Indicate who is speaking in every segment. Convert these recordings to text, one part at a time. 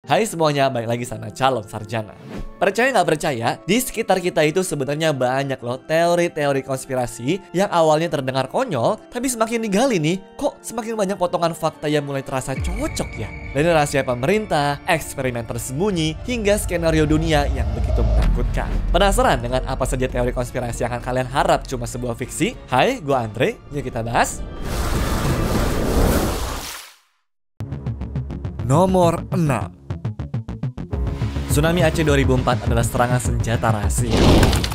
Speaker 1: Hai semuanya, balik lagi sama calon sarjana. Percaya nggak percaya, di sekitar kita itu sebenarnya banyak loh teori-teori konspirasi yang awalnya terdengar konyol, tapi semakin digali nih, kok semakin banyak potongan fakta yang mulai terasa cocok ya. Dari rahasia pemerintah, eksperimen tersembunyi, hingga skenario dunia yang begitu menakutkan. Penasaran dengan apa saja teori konspirasi yang akan kalian harap cuma sebuah fiksi? Hai, gue Andre, yuk kita bahas. Nomor 6. Tsunami Aceh 2004 adalah serangan senjata rahasia.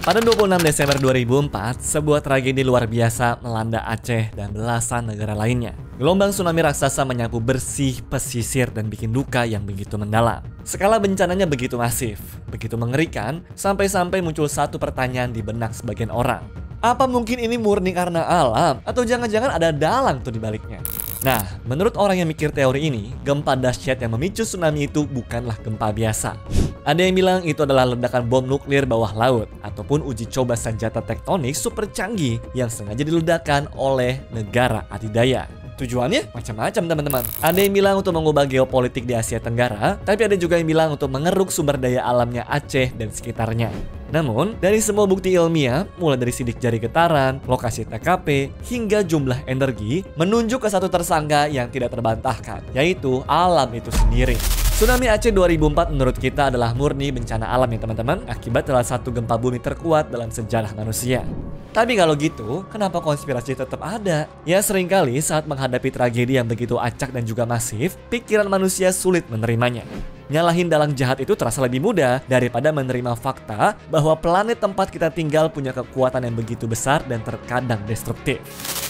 Speaker 1: Pada 26 Desember 2004, sebuah tragedi luar biasa melanda Aceh dan belasan negara lainnya. Gelombang tsunami raksasa menyapu bersih pesisir dan bikin duka yang begitu mendalam. Skala bencananya begitu masif, begitu mengerikan, sampai-sampai muncul satu pertanyaan di benak sebagian orang. Apa mungkin ini murni karena alam? Atau jangan-jangan ada dalang tuh di baliknya? Nah, menurut orang yang mikir teori ini, gempa dahsyat yang memicu tsunami itu bukanlah gempa biasa. Ada yang bilang itu adalah ledakan bom nuklir bawah laut, ataupun uji coba senjata tektonik super canggih yang sengaja diledakkan oleh negara adidaya. Tujuannya macam-macam teman-teman. Ada yang bilang untuk mengubah geopolitik di Asia Tenggara, tapi ada juga yang bilang untuk mengeruk sumber daya alamnya Aceh dan sekitarnya. Namun, dari semua bukti ilmiah, mulai dari sidik jari getaran, lokasi TKP, hingga jumlah energi, menunjuk ke satu tersangka yang tidak terbantahkan, yaitu alam itu sendiri. Tsunami Aceh 2004 menurut kita adalah murni bencana alam ya teman-teman, akibat salah satu gempa bumi terkuat dalam sejarah manusia. Tapi kalau gitu, kenapa konspirasi tetap ada? Ya seringkali saat menghadapi tragedi yang begitu acak dan juga masif, pikiran manusia sulit menerimanya. Nyalahin dalang jahat itu terasa lebih mudah daripada menerima fakta bahwa planet tempat kita tinggal punya kekuatan yang begitu besar dan terkadang destruktif.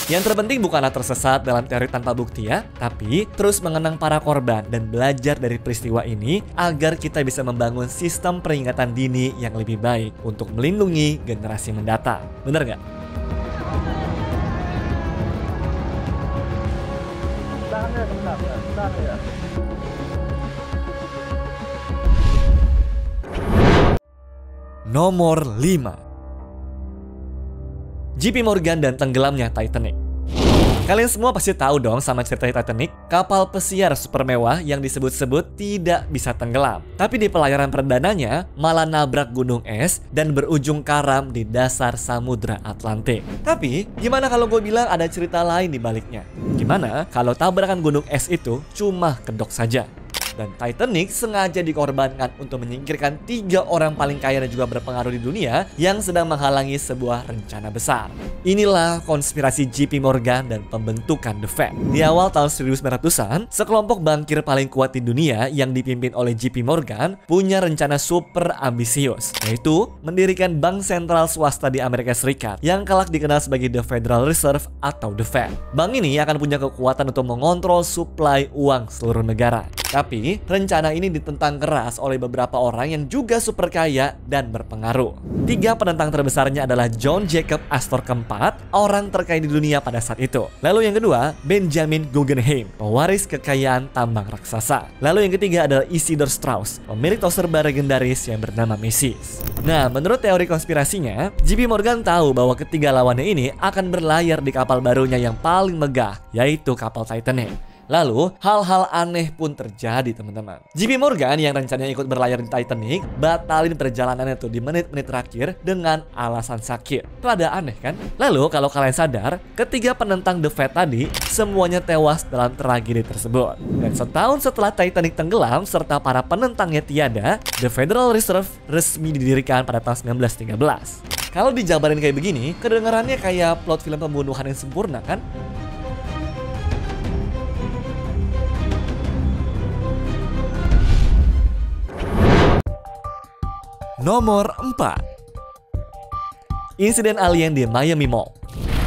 Speaker 1: Yang terpenting bukanlah tersesat dalam teori tanpa bukti ya, tapi terus mengenang para korban dan belajar dari peristiwa ini agar kita bisa membangun sistem peringatan dini yang lebih baik untuk melindungi generasi mendatang. Bener nggak? Nomor 5. JP Morgan dan tenggelamnya Titanic. Kalian semua pasti tahu dong sama cerita Titanic, kapal pesiar super mewah yang disebut-sebut tidak bisa tenggelam. Tapi di pelayaran perdananya malah nabrak gunung es dan berujung karam di dasar Samudra Atlantik. Tapi gimana kalau gue bilang ada cerita lain di baliknya? Gimana kalau tabrakan gunung es itu cuma kedok saja? Dan Titanic sengaja dikorbankan untuk menyingkirkan 3 orang paling kaya dan juga berpengaruh di dunia yang sedang menghalangi sebuah rencana besar. Inilah konspirasi JP Morgan dan pembentukan The Fed. Di awal tahun 1900-an, sekelompok bankir paling kuat di dunia yang dipimpin oleh JP Morgan punya rencana super ambisius, yaitu mendirikan bank sentral swasta di Amerika Serikat yang kelak dikenal sebagai The Federal Reserve atau The Fed. Bank ini akan punya kekuatan untuk mengontrol suplai uang seluruh negara. Tapi, rencana ini ditentang keras oleh beberapa orang yang juga super kaya dan berpengaruh. 3 penentang terbesarnya adalah John Jacob Astor keempat, orang terkaya di dunia pada saat itu. Lalu yang kedua, Benjamin Guggenheim, pewaris kekayaan tambang raksasa. Lalu yang ketiga adalah Isidor Straus, pemilik tos serba legendaris yang bernama Macy's. Nah, menurut teori konspirasinya, JP Morgan tahu bahwa ketiga lawannya ini akan berlayar di kapal barunya yang paling megah, yaitu kapal Titanic. Lalu, hal-hal aneh pun terjadi teman-teman. JP Morgan yang rencananya ikut berlayar di Titanic batalin perjalanannya tuh di menit-menit terakhir dengan alasan sakit. Itu ada aneh kan? Lalu kalau kalian sadar, ketiga penentang The Fed tadi semuanya tewas dalam tragedi tersebut. Dan setahun setelah Titanic tenggelam serta para penentangnya tiada, The Federal Reserve resmi didirikan pada tahun 1913. Kalau dijabarin kayak begini, kedengarannya kayak plot film pembunuhan yang sempurna kan? Nomor 4. Insiden alien di Miami Mall.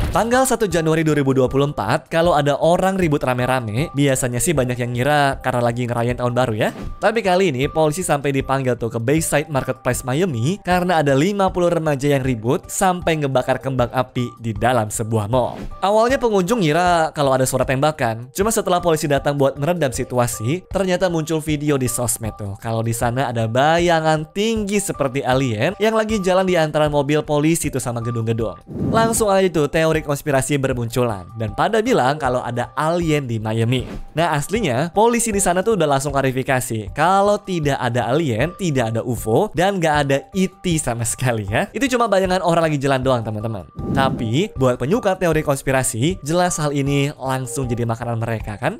Speaker 1: Tanggal 1 Januari 2024, kalau ada orang ribut rame-rame, biasanya sih banyak yang ngira karena lagi ngerayain tahun baru ya. Tapi kali ini polisi sampai dipanggil tuh ke Bayside Marketplace Miami karena ada 50 remaja yang ribut sampai ngebakar kembang api di dalam sebuah mall. Awalnya pengunjung ngira kalau ada suara tembakan. Cuma setelah polisi datang buat meredam situasi, ternyata muncul video di sosmed tuh. Kalau di sana ada bayangan tinggi seperti alien yang lagi jalan di antara mobil polisi tuh sama gedung-gedung. Langsung aja tuh teori konspirasi bermunculan dan pada bilang kalau ada alien di Miami. Nah, aslinya polisi di sana tuh udah langsung klarifikasi kalau tidak ada alien, tidak ada UFO, dan gak ada ET sama sekali ya. Itu cuma bayangan orang lagi jalan doang, teman-teman. Tapi buat penyuka teori konspirasi, jelas hal ini langsung jadi makanan mereka kan?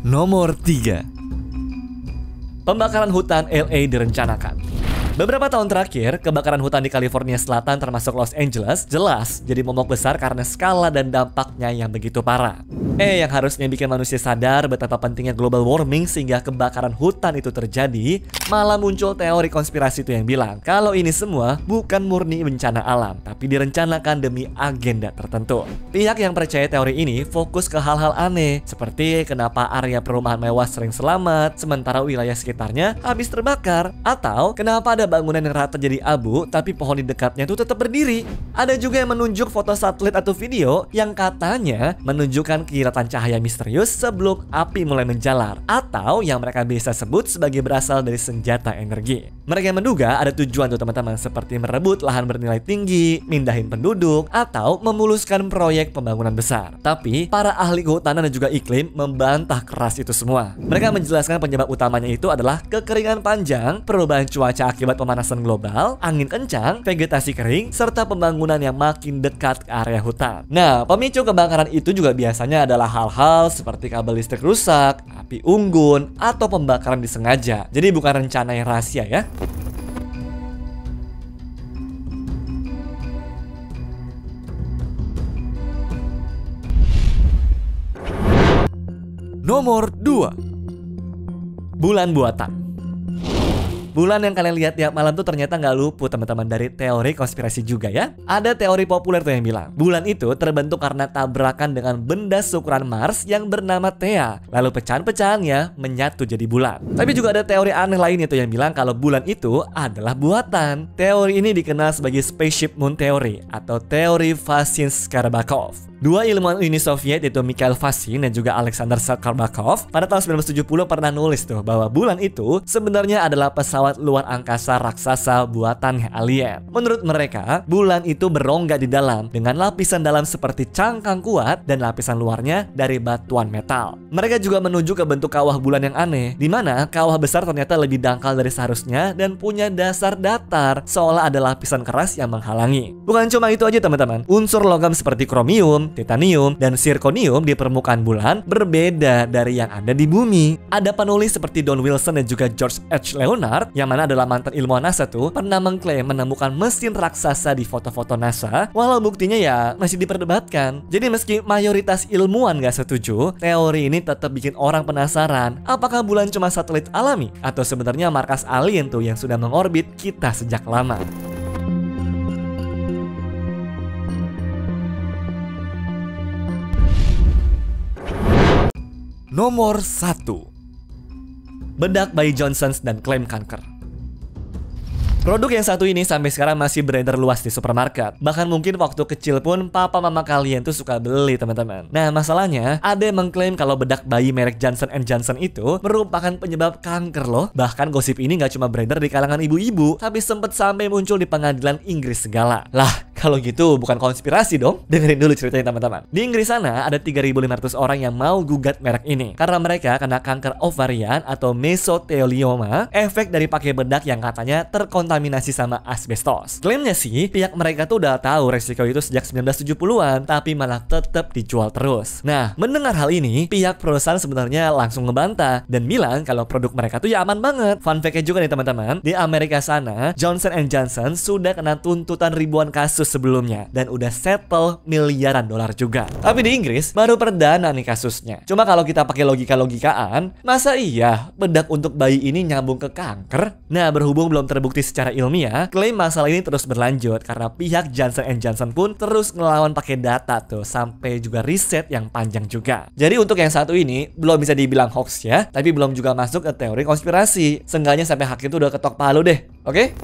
Speaker 1: Nomor 3. Pembakaran hutan LA direncanakan. Beberapa tahun terakhir, kebakaran hutan di California Selatan termasuk Los Angeles jelas jadi momok besar karena skala dan dampaknya yang begitu parah. Yang harusnya bikin manusia sadar betapa pentingnya global warming sehingga kebakaran hutan itu terjadi, malah muncul teori konspirasi itu yang bilang kalau ini semua bukan murni bencana alam, tapi direncanakan demi agenda tertentu. Pihak yang percaya teori ini fokus ke hal-hal aneh, seperti kenapa area perumahan mewah sering selamat, sementara wilayah sekitarnya habis terbakar, atau kenapa ada bangunan yang rata jadi abu, tapi pohon di dekatnya itu tetap berdiri. Ada juga yang menunjuk foto satelit atau video yang katanya menunjukkan kilatan cahaya misterius sebelum api mulai menjalar, atau yang mereka bisa sebut sebagai berasal dari senjata energi. Mereka menduga ada tujuan tuh teman-teman, seperti merebut lahan bernilai tinggi, mindahin penduduk, atau memuluskan proyek pembangunan besar. Tapi para ahli kehutanan dan juga iklim membantah keras itu semua. Mereka menjelaskan penyebab utamanya itu adalah kekeringan panjang, perubahan cuaca akibat pemanasan global, angin kencang, vegetasi kering, serta pembangunan yang makin dekat ke area hutan. Nah, pemicu kebakaran itu juga biasanya adalah hal-hal seperti kabel listrik rusak, api unggun, atau pembakaran disengaja. Jadi bukan rencana yang rahasia ya. Nomor 2. Bulan buatan. Bulan yang kalian lihat tiap malam tuh ternyata nggak luput teman-teman dari teori konspirasi juga ya. Ada teori populer tuh yang bilang bulan itu terbentuk karena tabrakan dengan benda seukuran Mars yang bernama Theia. Lalu pecahan-pecahannya menyatu jadi bulan. Tapi juga ada teori aneh lain itu yang bilang kalau bulan itu adalah buatan. Teori ini dikenal sebagai Spaceship Moon Theory atau teori Vasin-Shcherbakov. Dua ilmuwan Uni Soviet yaitu Mikhail Vasin dan juga Alexander Shcherbakov pada tahun 1970 pernah nulis tuh bahwa bulan itu sebenarnya adalah pesawat luar angkasa raksasa buatan alien. Menurut mereka, bulan itu berongga di dalam dengan lapisan dalam seperti cangkang kuat dan lapisan luarnya dari batuan metal. Mereka juga menuju ke bentuk kawah bulan yang aneh, di mana kawah besar ternyata lebih dangkal dari seharusnya dan punya dasar datar, seolah ada lapisan keras yang menghalangi. Bukan cuma itu aja teman-teman, unsur logam seperti kromium, titanium, dan zirconium di permukaan bulan berbeda dari yang ada di bumi. Ada penulis seperti Don Wilson dan juga George H. Leonard, yang mana adalah mantan ilmuwan NASA tuh, pernah mengklaim menemukan mesin raksasa di foto-foto NASA, walau buktinya ya masih diperdebatkan. Jadi meski mayoritas ilmuwan gak setuju, teori ini tetap bikin orang penasaran, apakah bulan cuma satelit alami, atau sebenarnya markas alien tuh yang sudah mengorbit kita sejak lama. Nomor 1. Bedak bayi Johnson's dan klaim kanker. Produk yang satu ini sampai sekarang masih beredar luas di supermarket. Bahkan mungkin waktu kecil pun papa mama kalian tuh suka beli teman-teman. Nah masalahnya ada yang mengklaim kalau bedak bayi merek Johnson & Johnson itu merupakan penyebab kanker loh. Bahkan gosip ini gak cuma beredar di kalangan ibu-ibu, tapi sempat sampai muncul di pengadilan Inggris segala. Lah kalau gitu bukan konspirasi dong? Dengerin dulu ceritanya teman-teman. Di Inggris sana ada 3.500 orang yang mau gugat merek ini karena mereka kena kanker ovarian atau mesothelioma, efek dari pakai bedak yang katanya terkontaminasi sama asbestos. Klaimnya sih pihak mereka tuh udah tahu resiko itu sejak 1970-an, tapi malah tetap dijual terus. Nah, mendengar hal ini, pihak perusahaan sebenarnya langsung ngebantah dan bilang kalau produk mereka tuh ya aman banget. Fun fact-nya juga nih teman-teman, di Amerika sana Johnson & Johnson sudah kena tuntutan ribuan kasus sebelumnya dan udah settle miliaran dolar juga. Tapi di Inggris baru perdana nih kasusnya. Cuma kalau kita pakai logika-logikaan, masa iya bedak untuk bayi ini nyambung ke kanker? Nah, berhubung belum terbukti secara ilmiah, klaim masalah ini terus berlanjut karena pihak Johnson & Johnson pun terus ngelawan pakai data tuh, sampai juga riset yang panjang juga. Jadi untuk yang satu ini belum bisa dibilang hoax ya, tapi belum juga masuk ke teori konspirasi. Seenggaknya sampai hakim tuh udah ketok palu deh. Oke?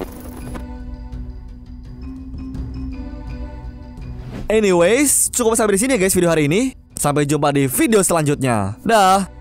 Speaker 1: Anyways, cukup sampai di sini ya guys video hari ini. Sampai jumpa di video selanjutnya. Dah.